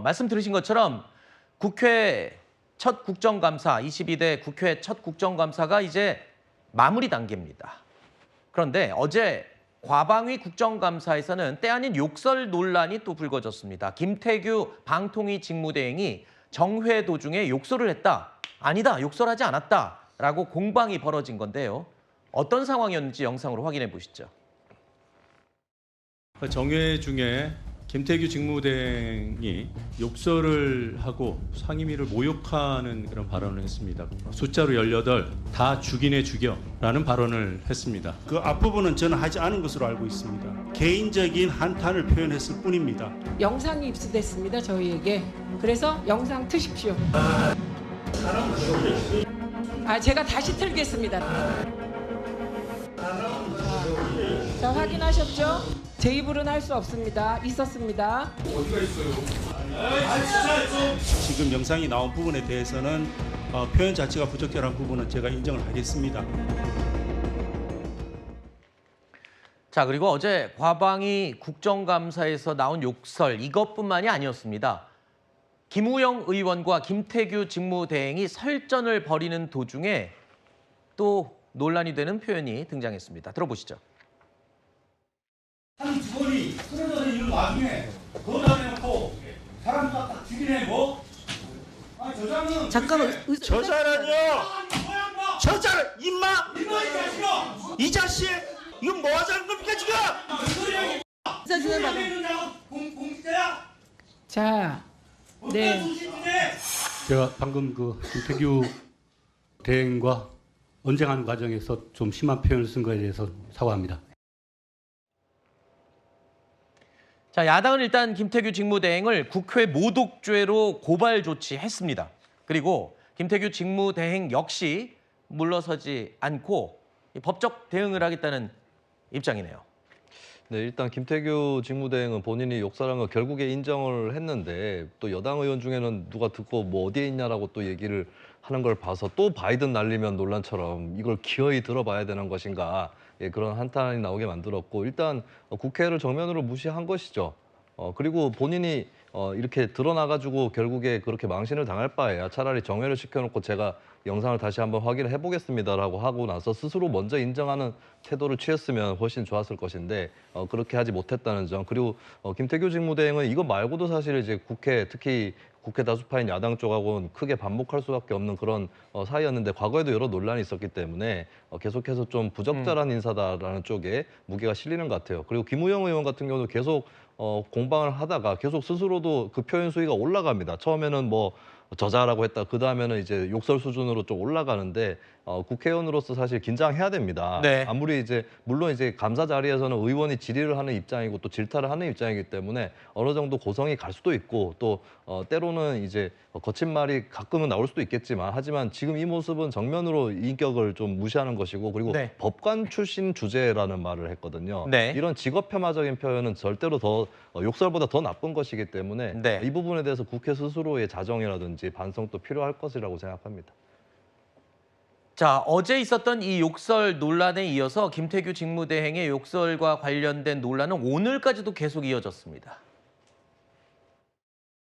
말씀 들으신 것처럼 국회 첫 국정감사, 22대 국회 첫 국정감사가 이제 마무리 단계입니다. 그런데 어제 과방위 국정감사에서는 때 아닌 욕설 논란이 또 불거졌습니다. 김태규 방통위 직무대행이 정회 도중에 욕설을 했다. 아니다, 욕설하지 않았다라고 공방이 벌어진 건데요. 어떤 상황이었는지 영상으로 확인해 보시죠. 정회 중에 김태규 직무대행이 욕설을 하고 상임위를 모욕하는 그런 발언을 했습니다. 숫자로 18, 다 죽이네 죽여라는 발언을 했습니다. 그 앞부분은 저는 하지 않은 것으로 알고 있습니다. 개인적인 한탄을 표현했을 뿐입니다. 영상이 입수됐습니다, 저희에게. 그래서 영상 트십시오. 제가 다시 틀겠습니다. 자, 확인하셨죠? 제 입으로는 할 수 없습니다. 있었습니다. 어디가 있어요? 지금 영상이 나온 부분에 대해서는 표현 자체가 부적절한 부분은 제가 인정을 하겠습니다. 자, 그리고 어제 과방위 국정감사에서 나온 욕설 이것뿐만이 아니었습니다. 김우영 의원과 김태규 직무대행이 설전을 벌이는 도중에 또 논란이 되는 표현이 등장했습니다. 들어보시죠. 한 직원이 쓰러져 있는 와중에 거기다 대놓고 사람 딱 죽이네 뭐? 아니 저자는 잠깐만, 저자라뇨! 저자를 임마! 이 자식아! 이 자식! 이건 뭐 하자는 겁니까 지금? 공직자야? 자, 네. 제가 방금 그 김태규 대행과 언쟁하는 과정에서 좀 심한 표현을 쓴 것에 대해서 사과합니다. 자, 야당은 일단 김태규 직무대행을 국회 모독죄로 고발 조치했습니다. 그리고 김태규 직무대행 역시 물러서지 않고 법적 대응을 하겠다는 입장이네요. 네, 일단 김태규 직무대행은 본인이 욕설한 거 결국에 인정을 했는데 또 여당 의원 중에는 누가 듣고 뭐 어디에 있냐라고 또 얘기를 하는 걸 봐서 또 바이든 날리면 논란처럼 이걸 기어이 들어봐야 되는 것인가, 그런 한탄이 나오게 만들었고, 일단 국회를 정면으로 무시한 것이죠. 그리고 본인이 이렇게 드러나가지고 결국에 그렇게 망신을 당할 바에야 차라리 정회를 시켜놓고 제가 영상을 다시 한번 확인을 해보겠습니다라고 하고 나서 스스로 먼저 인정하는 태도를 취했으면 훨씬 좋았을 것인데 그렇게 하지 못했다는 점. 그리고 김태규 직무대행은 이거 말고도 사실 이제 국회, 특히 국회 다수파인 야당 쪽하고는 크게 반목할 수밖에 없는 그런 사이였는데 과거에도 여러 논란이 있었기 때문에 계속해서 좀 부적절한 인사다라는 쪽에 무게가 실리는 것 같아요. 그리고 김우영 의원 같은 경우도 계속 공방을 하다가 계속 스스로도 그 표현 수위가 올라갑니다. 처음에는 뭐 저자라고 했다. 그 다음에는 이제 욕설 수준으로 좀 올라가는데 국회의원으로서 사실 긴장해야 됩니다. 네. 아무리 이제 물론 이제 감사 자리에서는 의원이 질의를 하는 입장이고 또 질타를 하는 입장이기 때문에 어느 정도 고성이 갈 수도 있고 또 때로는 이제 거친 말이 가끔은 나올 수도 있겠지만 하지만 지금 이 모습은 정면으로 인격을 좀 무시하는 것이고 그리고 네. 법관 출신 주제라는 말을 했거든요. 네. 이런 직업 폄하적인 표현은 절대로 더 욕설보다 더 나쁜 것이기 때문에 네. 이 부분에 대해서 국회 스스로의 자정이라든지 반성도 필요할 것이라고 생각합니다. 자, 어제 있었던 이 욕설 논란에 이어서 김태규 직무대행의 욕설과 관련된 논란은 오늘까지도 계속 이어졌습니다.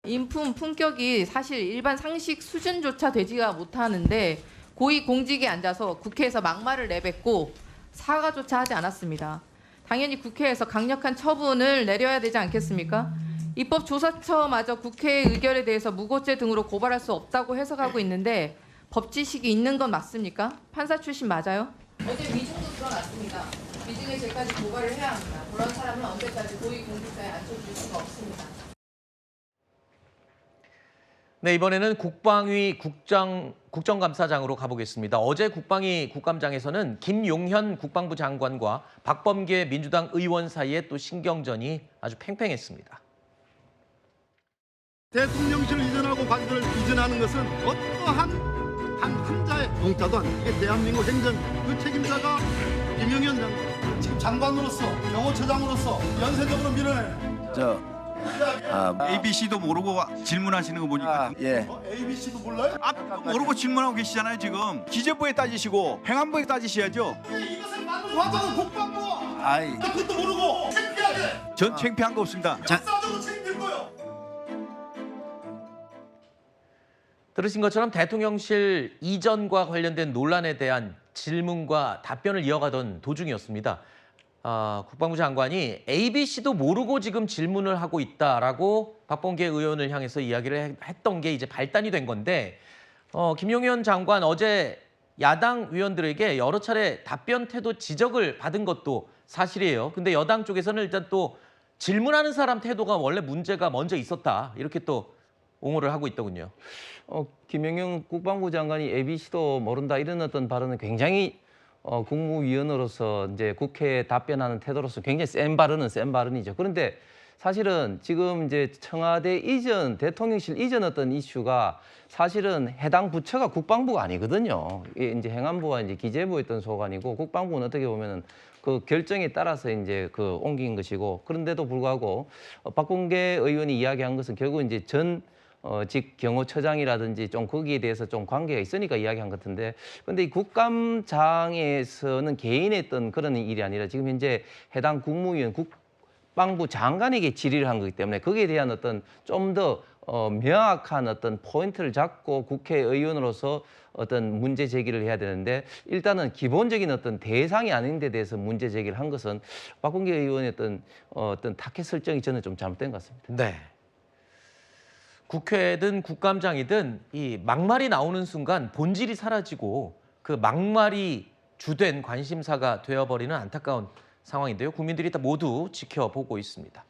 인품, 품격이 사실 일반 상식 수준조차 되지가 못하는데 고위공직에 앉아서 국회에서 막말을 내뱉고 사과조차 하지 않았습니다. 당연히 국회에서 강력한 처분을 내려야 되지 않겠습니까? 입법조사처마저 국회의 의결에 대해서 무고죄 등으로 고발할 수 없다고 해석하고 있는데 법지식이 있는 건 맞습니까? 판사 출신 맞아요? 어제 위증도 드러났습니다. 위증의 죄까지 고발을 해야 합니다. 그런 사람은 언제까지 고위공직자에 앉혀줄 수가 없습니다. 네, 이번에는 국방위 국정감사장으로 가보겠습니다. 어제 국방위 국감장에서는 김용현 국방부 장관과 박범계 민주당 의원 사이에 또 신경전이 아주 팽팽했습니다. 대통령실 이전하고 관저를 이전하는 것은 어떠한 한 자의 공짜도 아니고 이게 대한민국 행정 그 책임자가 김용현 장관. 지금 장관으로서 경호처장으로서 연쇄적으로 밀어내. ABC도 모르고 질문하시는 거 보니까 예. ABC도 몰라요? 모르고 질문하고 계시잖아요 지금. 기재부에 따지시고 행안부에 따지셔야죠. 이것을 만든 화장은 국방부. 아, 그것도 모르고 창피하게. 전 창피한 거 없습니다. 역사적으로 책임질 거요. 들으신 것처럼 대통령실 이전과 관련된 논란에 대한 질문과 답변을 이어가던 도중이었습니다. 국방부 장관이 ABC도 모르고 지금 질문을 하고 있다라고 박범계 의원을 향해서 이야기를 했던 게 이제 발단이 된 건데 김용현 장관 어제 야당 의원들에게 여러 차례 답변 태도 지적을 받은 것도 사실이에요. 근데 여당 쪽에서는 일단 또 질문하는 사람 태도가 원래 문제가 먼저 있었다. 이렇게 또 옹호를 하고 있더군요. 김영영 국방부 장관이 ABC도 모른다 이런 어떤 발언은 굉장히 국무위원으로서 이제 국회에 답변하는 태도로서 굉장히 센 발언이죠. 그런데 사실은 지금 이제 청와대 이전, 대통령실 이전 어떤 이슈가 사실은 해당 부처가 국방부가 아니거든요. 이제 행안부와 이제 기재부였던 소관이고 국방부는 어떻게 보면은 그 결정에 따라서 이제 그 옮긴 것이고 그런데도 불구하고 박범계 의원이 이야기한 것은 결국 이제 직 경호처장이라든지 좀 거기에 대해서 좀 관계가 있으니까 이야기한 것 같은데 근데 이 국감장에서는 개인의 어떤 그런 일이 아니라 지금 현재 해당 국무위원 국방부 장관에게 질의를 한 거기 때문에 거기에 대한 어떤 좀 더 명확한 어떤 포인트를 잡고 국회의원으로서 어떤 문제 제기를 해야 되는데 일단은 기본적인 어떤 대상이 아닌 데 대해서 문제 제기를 한 것은 박범계 의원의 어떤 타켓 설정이 저는 좀 잘못된 것 같습니다. 네. 국회든 국감장이든 이 막말이 나오는 순간 본질이 사라지고 그 막말이 주된 관심사가 되어버리는 안타까운 상황인데요. 국민들이 다 모두 지켜보고 있습니다.